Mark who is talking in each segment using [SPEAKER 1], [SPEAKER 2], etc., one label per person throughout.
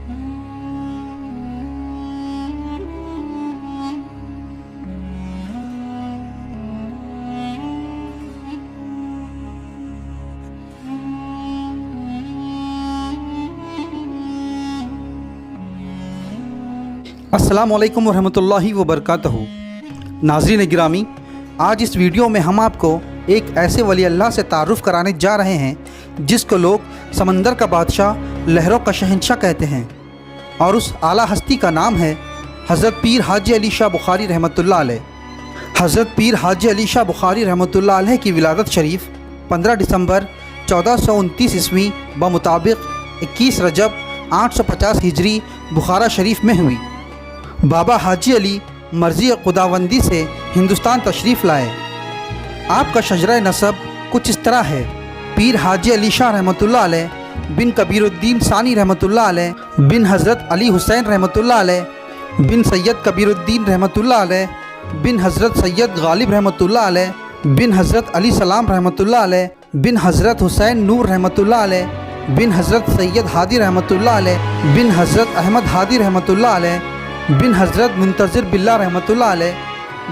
[SPEAKER 1] अस्सलामु अलैकुम वरहमतुल्लाहि वबरकातुहू। नाज़रीन गिरामी, आज इस वीडियो में हम आपको एक ऐसे वली अल्लाह से तारुफ़ कराने जा रहे हैं जिसको लोग समंदर का बादशाह, लहरों का शहंशाह कहते हैं, और उस आला हस्ती का नाम है हज़रत पीर हाजी अली शाह बुखारी रहमतुल्लाह अलैह। हज़रत पीर हाजी अली शाह बुखारी रहमतुल्लाह अलैह की विलादत शरीफ 15 दिसंबर 1429 ईस्वी बमुताबिक 21 रजब 850 हिजरी बुखारा शरीफ में हुई। बाबा हाजी अली मर्ज़ी खुदावंदी से हिंदुस्तान तशरीफ़ लाए। आपका शजरा नसब कुछ इस तरह है: पीर हाजी अली शाह रहमतुल्लाह अलैह बिन कबीरुद्दीन सानी रहमतुल्लाह अलैह बिन हज़रत अली हुसैन रहमतुल्लाह अलैह बिन सैयद कबीरुद्दीन रहमतुल्लाह अलैह बिन हज़रत सैयद गालिब रहमतुल्लाह अलैह बिन हज़रत अली सलाम रहमतुल्लाह अलैह बिन हज़रत हुसैन नूर रहमतुल्लाह अलैह बिन हज़रत सैयद हादी रहमतुल्लाह अलैह बिन हज़रत अहमद हादी रहमतुल्लाह अलैह बिन हज़रत मुंतज़िर बिल्ला रहमतुल्लाह अलैह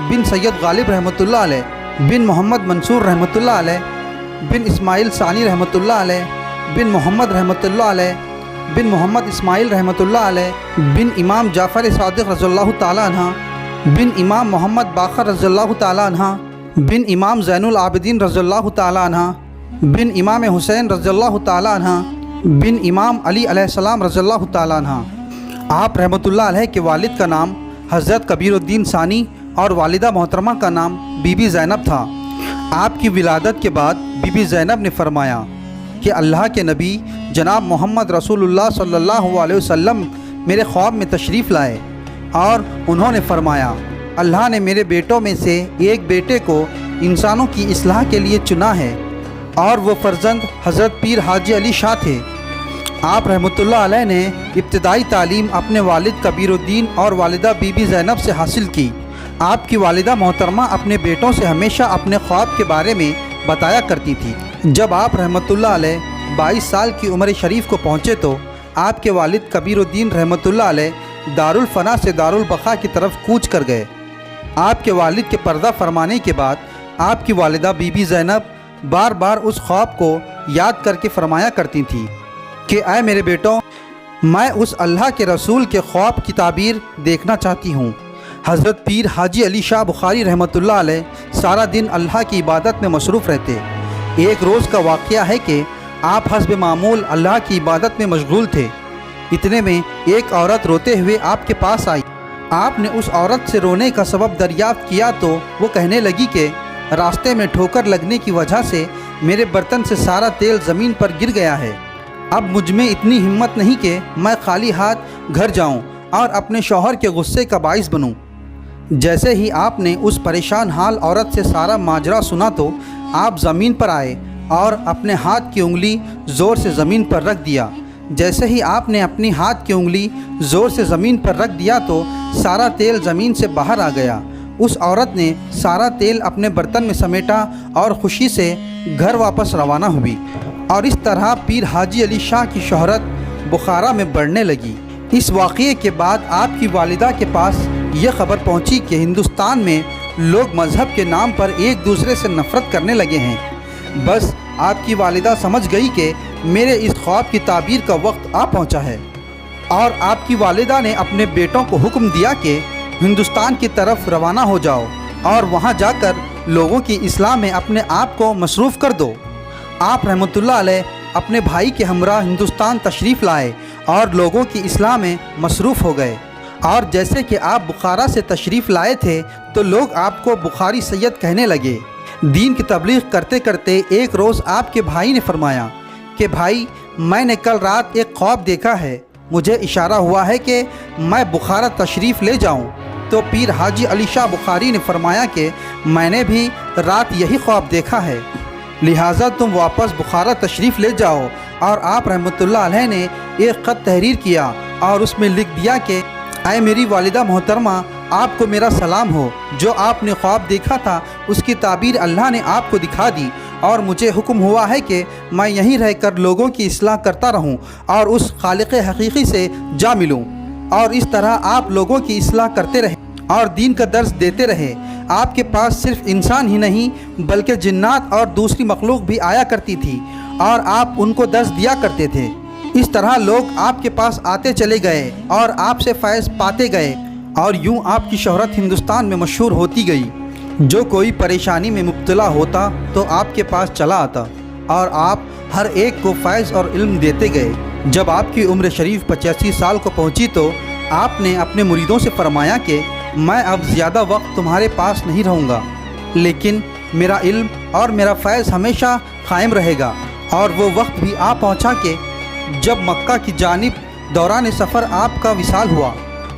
[SPEAKER 1] बिन सैयद गालिब रहमतुल्लाह अलैह बिन मोहम्मद मंसूर रहमतुल्लाह अलैह बिन इस्माइल सानी रहमतुल्लाह अलैह बिन मोहम्मद रहमतुल्लाह अलैह बिन मोहम्मद इस्माइल रहमतुल्लाह अलैह बिन इमाम जाफ़र सादिक़ रज़ियल्लाहु ताला अन्हा बिन इमाम मोहम्मद बाक़र रज़ियल्लाहु ताला अन्हा बिन इमाम ज़ैनुल आबिदीन रज़ियल्लाहु ताला अन्हा बिन इमाम हुसैन रज़ियल्लाहु ताला अन्हा बिन इमाम अली अलैहिस्सलाम रज़ियल्लाहु ताला अन्हा। आप रहमतुल्लाह अलैह के वालिद का नाम हज़रत कबीरुद्दीन सानी और वालिदा मोहतरमा का नाम बीबी ज़ैनब था। आपकी विलादत के बाद बीबी ज़ैनब ने फरमाया कि अल्लाह के नबी जनाब मोहम्मद रसूलुल्लाह सल्लल्लाहु अलैहि वसल्लम मेरे ख्वाब में तशरीफ़ लाए और उन्होंने फरमाया, अल्लाह ने मेरे बेटों में से एक बेटे को इंसानों की इस्लाह के लिए चुना है और वो फ़र्जंद हज़रत पीर हाजी अली शाह थे। आप रहमतुल्लाह अलैह ने इब्तिदाई तालीम अपने वालिद कबीरुद्दीन और वालिदा बीबी ज़ैनब से हासिल की। आपकी वालिदा मोहतरमा अपने बेटों से हमेशा अपने ख्वाब के बारे में बताया करती थी। जब आप रहमतुल्लाह अलैह 22 साल की उम्र शरीफ को पहुँचे तो आपके वालिद कबीरुद्दीन रहमतुल्लाह अलैह दारुल फ़ना से दारुल बक़ा की तरफ कूच कर गए। आपके वालिद के पर्दा फरमाने के बाद आपकी वालिदा बीबी ज़ैनब बार बार उस ख्वाब को याद करके फरमाया करती थी कि ऐ मेरे बेटों, मैं उस अल्लाह के रसूल के ख्वाब की ताबीर देखना चाहती हूँ। हज़रत पीर हाजी अली शाह बुखारी रहमतुल्लाह अलैह सारा दिन अल्लाह की इबादत में मसरूफ़ रहते। एक रोज़ का वाक़या है कि आप हस्ब मामूल अल्लाह की इबादत में मशगूल थे। इतने में एक औरत रोते हुए आपके पास आई। आपने उस औरत से रोने का सबब दरियाफ़्त किया तो वो कहने लगी कि रास्ते में ठोकर लगने की वजह से मेरे बर्तन से सारा तेल ज़मीन पर गिर गया है। अब मुझ में इतनी हिम्मत नहीं कि मैं खाली हाथ घर जाऊं और अपने शौहर के गुस्से का बाइस बनूं। जैसे ही आपने उस परेशान हाल औरत से सारा माजरा सुना तो आप ज़मीन पर आए और अपने हाथ की उंगली ज़ोर से ज़मीन पर रख दिया। जैसे ही आपने अपनी हाथ की उंगली ज़ोर से ज़मीन पर रख दिया तो सारा तेल ज़मीन से बाहर आ गया। उस औरत ने सारा तेल अपने बर्तन में समेटा और खुशी से घर वापस रवाना हुई, और इस तरह पीर हाजी अली शाह की शोहरत बुखारा में बढ़ने लगी। इस वाक़ये के बाद आपकी वालिदा के पास यह ख़बर पहुंची कि हिंदुस्तान में लोग मज़हब के नाम पर एक दूसरे से नफ़रत करने लगे हैं। बस आपकी वालिदा समझ गई कि मेरे इस ख्वाब की ताबीर का वक्त आ पहुंचा है, और आपकी वालिदा ने अपने बेटों को हुक्म दिया कि हिंदुस्तान की तरफ रवाना हो जाओ और वहाँ जाकर लोगों की इस्लाह में अपने आप को मसरूफ़ कर दो। आप रहमतुल्लाह अलैह अपने भाई के हमरा हिंदुस्तान तशरीफ़ लाए और लोगों की इस्लाह में मसरूफ़ हो गए। और जैसे कि आप बुखारा से तशरीफ़ लाए थे तो लोग आपको बुखारी सैयद कहने लगे। दीन की तबलीग करते करते एक रोज़ आपके भाई ने फरमाया कि भाई, मैंने कल रात एक ख्वाब देखा है, मुझे इशारा हुआ है कि मैं बुखारा तशरीफ़ ले जाऊं। तो पीर हाजी अली शाह बुखारी ने फरमाया कि मैंने भी रात यही ख्वाब देखा है, लिहाजा तुम वापस बुखारा तशरीफ़ ले जाओ। और आप रहमतुल्लाह अलैह ने एक ख़त तहरीर किया और उसमें लिख दिया कि ऐ मेरी वालिदा मोहतरमा, आपको मेरा सलाम हो। जो आपने ख्वाब देखा था उसकी ताबीर अल्लाह ने आपको दिखा दी اور مجھے حکم ہوا ہے کہ میں یہیں رہ کر لوگوں کی اصلاح کرتا رہوں اور اس خالق حقیقی سے جا ملوں، اور اس طرح آپ لوگوں کی اصلاح کرتے رہیں اور دین کا درس دیتے رہے۔ آپ کے پاس صرف انسان ہی نہیں بلکہ جنات اور دوسری مخلوق بھی آیا کرتی تھی اور آپ ان کو درس دیا کرتے تھے۔ اس طرح لوگ آپ کے پاس آتے چلے گئے اور آپ سے فیض پاتے گئے، اور یوں آپ کی شہرت ہندوستان میں مشہور ہوتی گئی۔ جو کوئی پریشانی میں مبتلا ہوتا تو آپ کے پاس چلا آتا اور آپ ہر ایک کو فیض اور علم دیتے گئے۔ جب آپ کی عمر شریف 85 سال کو پہنچی تو آپ نے اپنے مریدوں سے فرمایا کہ میں اب زیادہ وقت تمہارے پاس نہیں رہوں گا، لیکن میرا علم اور میرا فیض ہمیشہ قائم رہے گا۔ اور وہ وقت بھی آ پہنچا کہ جب مکہ کی جانب دوران سفر آپ کا وصال ہوا۔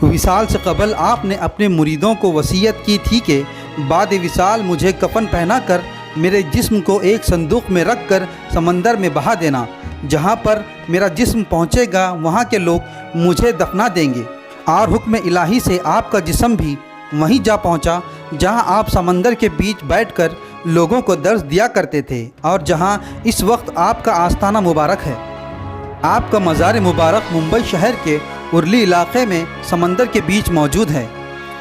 [SPEAKER 1] وصال سے قبل آپ نے اپنے مریدوں کو وصیت کی تھی کہ بعد وصال مجھے کفن پہنا کر میرے جسم کو ایک صندوق میں رکھ کر سمندر میں بہا دینا، جہاں پر میرا جسم پہنچے گا وہاں کے لوگ مجھے دفنا دیں گے۔ اور حکم الہی سے آپ کا جسم بھی وہیں جا پہنچا جہاں آپ سمندر کے بیچ بیٹھ کر لوگوں کو درس دیا کرتے تھے، اور جہاں اس وقت آپ کا آستانہ مبارک ہے۔ آپ کا مزار مبارک ممبئی شہر کے ارلی علاقے میں سمندر کے بیچ موجود ہے۔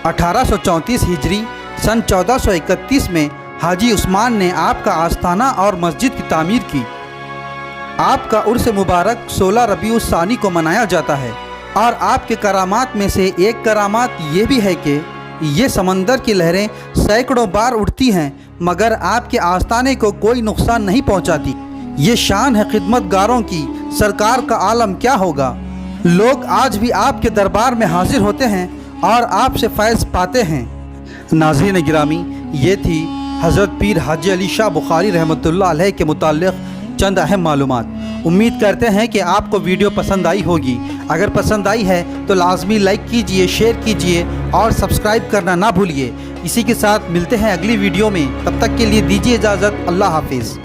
[SPEAKER 1] 1834 ہجری سن 1431 میں حاجی عثمان نے آپ کا آستانہ اور مسجد کی تعمیر کی۔ آپ کا عرس مبارک 16 ربیع الثانی کو منایا جاتا ہے، اور آپ کے کرامات میں سے ایک کرامات یہ بھی ہے کہ یہ سمندر کی لہریں سینکڑوں بار اٹھتی ہیں مگر آپ کے آستانے کو کوئی نقصان نہیں پہنچاتی۔ یہ شان ہے خدمت گاروں کی، سرکار کا عالم کیا ہوگا۔ لوگ آج بھی آپ کے دربار میں حاضر ہوتے ہیں اور آپ سے فیض پاتے ہیں۔ ناظرین گرامی، یہ تھی حضرت پیر حاجی علی شاہ بخاری رحمۃ اللہ علیہ کے متعلق چند اہم معلومات۔ امید کرتے ہیں کہ آپ کو ویڈیو پسند آئی ہوگی۔ اگر پسند آئی ہے تو لازمی لائک کیجئے، شیئر کیجئے اور سبسکرائب کرنا نہ بھولیے۔ اسی کے ساتھ ملتے ہیں اگلی ویڈیو میں، تب تک کے لیے دیجیے اجازت۔ اللہ حافظ۔